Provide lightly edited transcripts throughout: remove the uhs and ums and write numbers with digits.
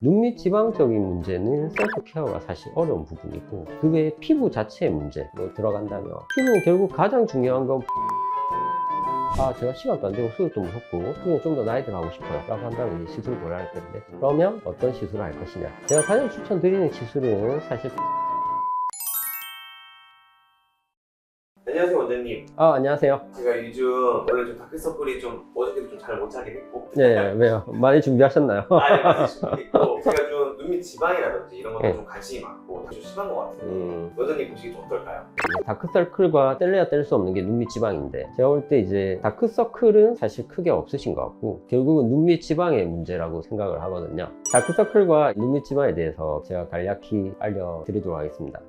눈 밑 지방적인 문제는 셀프 케어가 사실 어려운 부분이고, 그 외에 피부 자체의 문제로 들어간다면, 피부는 결국 가장 중요한 건 제가 시간도 안 되고 수술도 무섭고 수술은 좀 더 나이 들어 하고 싶어요 라고 한다면 이제 시술을 고려할 텐데, 그러면 어떤 시술을 할 것이냐. 제가 가장 추천드리는 시술은 사실 안녕하세요 원장님. 안녕하세요. 제가 요즘 원래 좀 다크서클이 좀 어저께도 좀 잘 못 자게 됐고. 네, 왜요? 많이 준비하셨나요? 네, 많이 있고 제가 좀 눈 밑 지방이라든지 이런 것도 네. 좀 관심이 많고 좀 심한 것 같아요. 원장님 보시기 좀 어떨까요? 다크서클과 뗄래야 뗄 수 없는 게 눈 밑 지방인데, 제가 볼 때 이제 다크서클은 사실 크게 없으신 것 같고 결국은 눈 밑 지방의 문제라고 생각을 하거든요. 다크서클과 눈 밑 지방에 대해서 제가 간략히 알려드리도록 하겠습니다.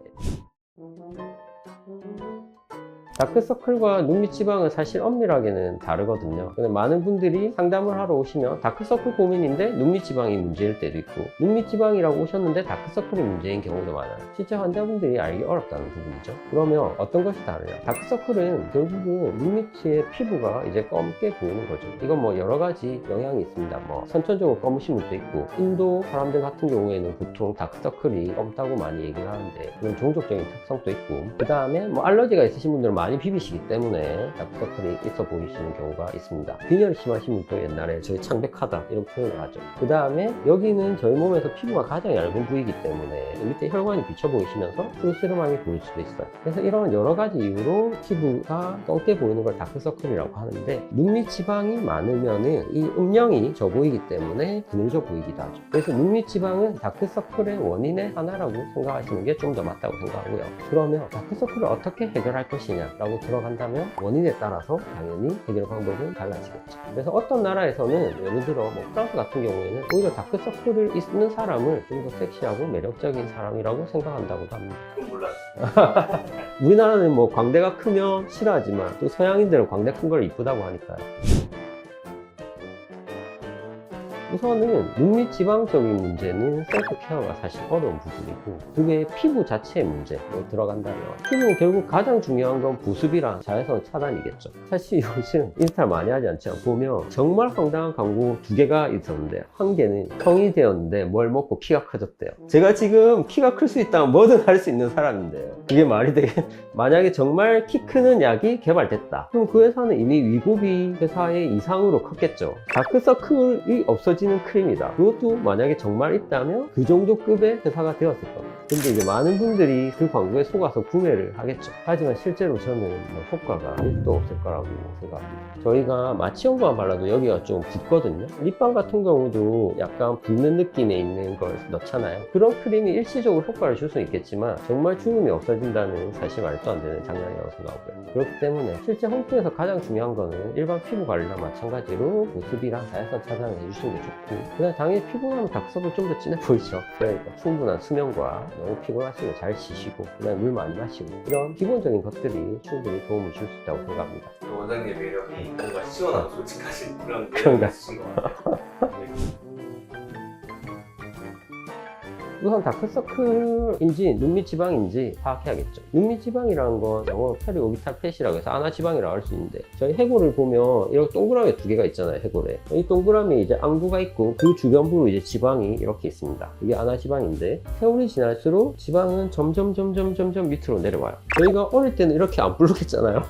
다크서클과 눈 밑 지방은 사실 엄밀하게는 다르거든요. 근데 많은 분들이 상담을 하러 오시면 다크서클 고민인데 눈 밑 지방이 문제일 때도 있고, 눈 밑 지방이라고 오셨는데 다크서클이 문제인 경우도 많아요. 실제 환자분들이 알기 어렵다는 부분이죠. 그러면 어떤 것이 다르냐? 다크서클은 결국은 눈 밑의 피부가 이제 검게 보이는 거죠. 이건 뭐 여러 가지 영향이 있습니다. 뭐 선천적으로 검으신 분도 있고, 인도 사람들 같은 경우에는 보통 다크서클이 검다고 많이 얘기를 하는데 그런 종족적인 특성도 있고, 그 다음에 뭐 알러지가 있으신 분들은 많이 비비시기 때문에 다크서클이 있어 보이시는 경우가 있습니다. 빈혈이 심하신 분도 옛날에 저희 창백하다 이런 표현을 하죠. 그 다음에 여기는 저희 몸에서 피부가 가장 얇은 부위이기 때문에 밑에 혈관이 비쳐 보이시면서 푸르스름하게 보일 수도 있어요. 그래서 이런 여러 가지 이유로 피부가 검게 보이는 걸 다크서클이라고 하는데, 눈 밑 지방이 많으면은 이 음영이 져 보이기 때문에 그늘져 보이기도 하죠. 그래서 눈 밑 지방은 다크서클의 원인의 하나라고 생각하시는 게 좀 더 맞다고 생각하고요. 그러면 다크서클을 어떻게 해결할 것이냐 라고 들어간다면 원인에 따라서 당연히 해결 방법은 달라지겠죠. 그래서 어떤 나라에서는 예를 들어 뭐 프랑스 같은 경우에는 오히려 다크서클을 있는 사람을 좀 더 섹시하고 매력적인 사람이라고 생각한다고도 합니다. 그건 몰라요. 우리나라는 뭐 광대가 크면 싫어하지만 또 서양인들은 광대 큰 걸 이쁘다고 하니까요. 우선은 눈 밑 지방적인 문제는 셀프 케어가 사실 어려운 부분이고, 그 외에 피부 자체의 문제로 들어간다면, 피부는 결국 가장 중요한 건 보습이랑 자외선 차단이겠죠. 사실 요즘 인스타를 많이 하지 않지만 보면 정말 황당한 광고 2개가 있었는데, 한 개는 성이 되었는데 뭘 먹고 키가 커졌대요. 제가 지금 키가 클 수 있다면 뭐든 할 수 있는 사람인데요. 그게 말이 되게 만약에 정말 키 크는 약이 개발됐다, 그럼 그 회사는 이미 위고비 회사의 이상으로 컸겠죠. 다크서클이 없어지는 크림이다, 그것도 만약에 정말 있다면 그 정도 급의 회사가 되었을 겁니다. 근데 이제 많은 분들이 그 광고에 속아서 구매를 하겠죠. 하지만 실제로 저는 뭐 효과가 1도 없을 거라고 생각합니다. 저희가 마취용도만 발라도 여기가 좀 붓거든요. 립밤 같은 경우도 약간 붓는 느낌에 있는 걸 넣잖아요. 그런 크림이 일시적으로 효과를 줄 수는 있겠지만 정말 주름이 없어진다는 사실 말도 안 되는 장난이라고 생각하고요. 그렇기 때문에 실제 홈트에서 가장 중요한 거는 일반 피부 관리랑 마찬가지로 보습이랑 자외선 차단을 해주시는 게 좋고, 그다음에 당연히 피곤하면 다크서클 좀 더 진해 보이죠. 그러니까 충분한 수면과 너무 피곤하시면 잘 쉬시고, 그다음에 물 많이 마시고, 이런 기본적인 것들이 충분히 도움을 줄 수 있다고 생각합니다. 원장님의 매력이 뭔가 시원하고 솔직하신 그런 그런가? 매력이 있으신 것 같아요. 우선 다크서클인지 눈 밑 지방인지 파악해야겠죠. 눈 밑 지방이라는 건 영어로 페리오비탈 팻이라고 해서 아나지방이라고 할 수 있는데, 저희 해골을 보면 이렇게 동그라미 2개가 있잖아요. 해골에 이 동그라미에 이제 안구가 있고 그 주변부로 이제 지방이 이렇게 있습니다. 이게 아나지방인데, 세월이 지날수록 지방은 점점 밑으로 내려와요. 저희가 어릴 때는 이렇게 안 불룩했잖아요.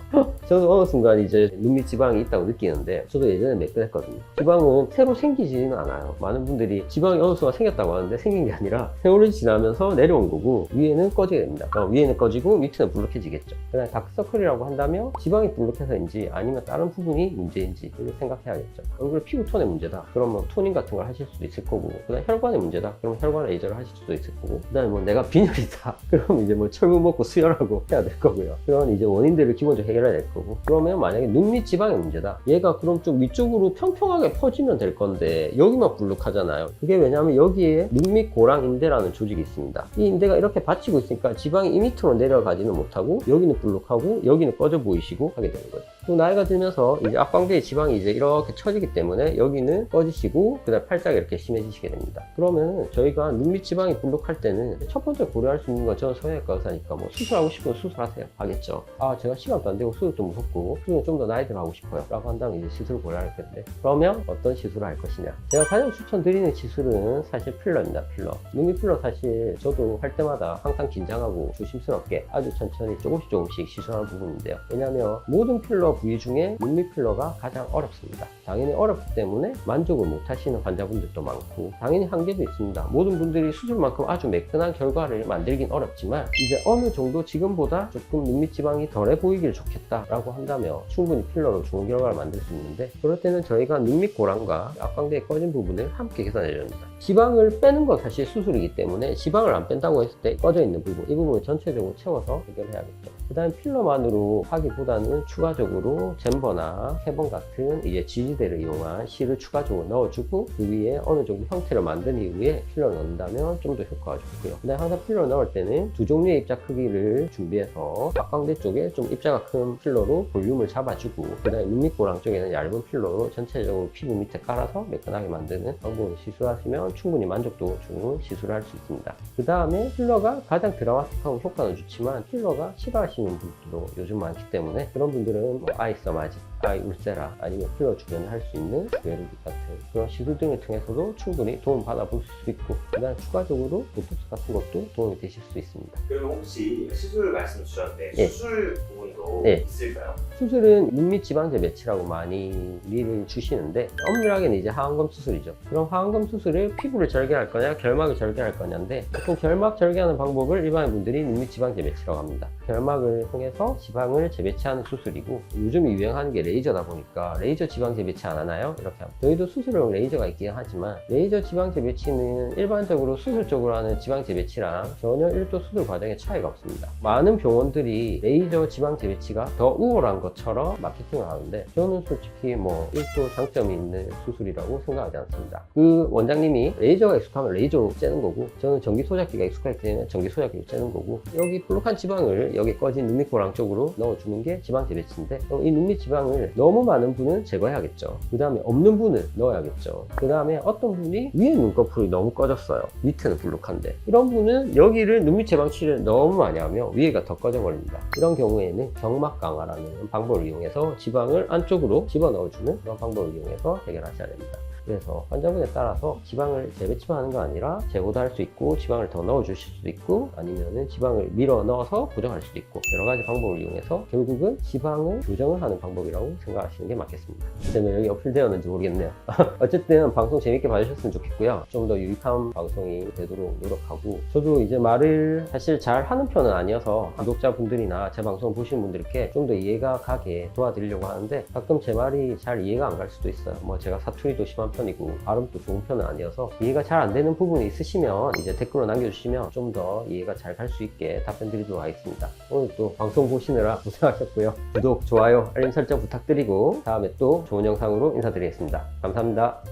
저도 어느 순간 이제 눈 밑 지방이 있다고 느끼는데, 저도 예전에 매끈했거든요. 지방은 새로 생기지는 않아요. 많은 분들이 지방이 어느 순간 생겼다고 하는데 생긴 게 아니라 세월이 지나면서 내려온 거고, 위에는 꺼지게 됩니다. 위에는 꺼지고 밑에는 불룩해지겠죠. 그다음에 다크서클이라고 한다면 지방이 불룩해서인지 아니면 다른 부분이 문제인지 이렇게 생각해야겠죠. 얼굴 피부 톤의 문제다, 그러면 토닝 같은 걸 하실 수도 있을 거고, 그다음에 혈관의 문제다, 그러면 혈관 레이저를 하실 수도 있을 거고, 그다음에 뭐 내가 빈혈이다, 그러면 이제 뭐 철분 먹고 수혈하고 해야 될 거고요. 그런 이제 원인들을 기본적으로 해결해야 될 거고, 그러면 만약에 눈 밑 지방의 문제다, 얘가 그럼 좀 위쪽으로 평평하게 퍼지면 될 건데 여기만 불룩하잖아요. 그게 왜냐하면 여기에 눈 밑 고랑 인대 라는 조직이 있습니다. 이 인대가 이렇게 받치고 있으니까 지방이 이 밑으로 내려가지는 못하고 여기는 불룩하고 여기는 꺼져 보이시고 하게 되는 거죠. 또 나이가 들면서 이제 앞광대의 지방이 이제 이렇게 처지기 때문에 여기는 꺼지시고 그다음 팔자가 이렇게 심해지시게 됩니다. 그러면 저희가 눈 밑 지방이 불룩할 때는 첫 번째 고려할 수 있는 건, 저는 성형외과 의사니까 뭐 수술하고 싶으면 수술하세요 하겠죠. 제가 시간도 안 되고 수술도 무섭고 수술은 좀 더 나이 들어가고 싶어요 라고 한다면 이제 시술을 고려할 텐데, 그러면 어떤 시술을 할 것이냐. 제가 가장 추천드리는 시술은 사실 필러입니다. 필러. 눈밑 필러 사실 저도 할 때마다 항상 긴장하고 조심스럽게 아주 천천히 조금씩 시술하는 부분인데요. 왜냐하면 모든 필러 부위 중에 눈밑 필러가 가장 어렵습니다. 당연히 어렵기 때문에 만족을 못 하시는 환자분들도 많고 당연히 한계도 있습니다. 모든 분들이 수술만큼 아주 매끈한 결과를 만들긴 어렵지만 이제 어느 정도 지금보다 조금 눈밑 지방이 덜해 보이길 좋겠다라고 한다면 충분히 필러로 좋은 결과를 만들 수 있는데, 그럴 때는 저희가 눈밑 고랑과 앞광대의 꺼진 부분을 함께 계산해 줍니다. 지방을 빼는 건 사실 수술이기 때문에 지방을 안 뺀다고 했을 때 꺼져 있는 부분, 이 부분을 전체적으로 채워서 해결해야겠죠. 그 다음에 필러만으로 하기보다는 추가적으로 잼버나 캐번 같은 이제 지지대를 이용한 실을 추가적으로 넣어주고 그 위에 어느 정도 형태를 만든 이후에 필러를 넣는다면 좀 더 효과가 좋고요. 그 다음에 항상 필러를 넣을 때는 두 종류의 입자 크기를 준비해서 앞광대 쪽에 좀 입자가 큰 필러로 볼륨을 잡아주고, 그 다음에 눈밑 고랑 쪽에는 얇은 필러로 전체적으로 피부 밑에 깔아서 매끈하게 만드는 방법을 시술하시면 충분히 만족도 좋은 시술을 할 수 있습니다. 그 다음에 필러가 가장 드라마틱하고 효과는 좋지만 필러가 싫어하시는 분들도 요즘 많기 때문에 그런 분들은 뭐 아이서마지, 아이 울세라 아니면 필러 주변에 할 수 있는 뇌르기 같은 그런 시술 등을 통해서도 충분히 도움 받아볼 수 있고, 그 다음 추가적으로 보톡스 같은 것도 도움이 되실 수 있습니다. 그러면 혹시 시술 말씀 주셨는데 예. 수술 부분도 예. 있을까요? 수술은 눈밑 지방제 매치라고 많이를 주시는데 엄밀하게는 이제 하안검 수술이죠. 그럼 하안검 수술을 피부를 절개할 거냐 결막을 절개할 거냐인데, 보통 결막 절개하는 방법을 일반인 분들이 눈밑 지방제 매치라고 합니다. 결막을 통해서 지방을 재배치하는 수술이고, 요즘 유행하는 게 레이저다 보니까 레이저 지방제 배치 안 하나요? 이렇게 합니다. 저희도 수술용 레이저가 있긴 하지만 레이저 지방제 배치는 일반적으로 수술적으로 하는 지방제 배치랑 전혀 1도 수술 과정에 차이가 없습니다. 많은 병원들이 레이저 지방제 배치가 더 우월한 것처럼 마케팅을 하는데 저는 솔직히 뭐 1도 장점이 있는 수술이라고 생각하지 않습니다. 그 원장님이 레이저가 익숙하면 레이저로 째는 거고, 저는 전기 소작기가 익숙하기 때문에 전기 소작기로 째는 거고, 여기 볼록한 지방을 여기 꺼진 눈밑 고랑 쪽으로 넣어주는 게 지방제 배치인데, 이 눈밑 지방을 너무 많은 분은 제거해야겠죠. 그 다음에 없는 분은 넣어야겠죠. 그 다음에 어떤 분이 위에 눈꺼풀이 너무 꺼졌어요. 밑에는 볼록한데, 이런 분은 여기를 눈밑 제방치를 너무 많이 하면 위에가 더 꺼져 버립니다. 이런 경우에는 경막 강화라는 방법을 이용해서 지방을 안쪽으로 집어넣어주는 그런 방법을 이용해서 해결하셔야 됩니다. 그래서 환자분에 따라서 지방을 재배치만 하는 거 아니라 제거도 할 수 있고 지방을 더 넣어주실 수도 있고 아니면은 지방을 밀어 넣어서 고정할 수도 있고 여러 가지 방법을 이용해서 결국은 지방을 교정을 하는 방법이라고 생각하시는 게 맞겠습니다. 이제는 여기 어필되었는지 모르겠네요. 어쨌든 방송 재밌게 봐주셨으면 좋겠고요. 좀 더 유익한 방송이 되도록 노력하고, 저도 이제 말을 사실 잘 하는 편은 아니어서 구독자분들이나 제 방송 보시는 분들께 좀 더 이해가 가게 도와드리려고 하는데 가끔 제 말이 잘 이해가 안 갈 수도 있어요. 뭐 제가 사투리도 심한 편이고 발음도 좋은 편은 아니어서 이해가 잘 안 되는 부분이 있으시면 이제 댓글로 남겨주시면 좀 더 이해가 잘 갈 수 있게 답변 드리도록 하겠습니다. 오늘 또 방송 보시느라 고생하셨고요. 구독, 좋아요, 알림 설정 부탁드리고 다음에 또 좋은 영상으로 인사드리겠습니다. 감사합니다.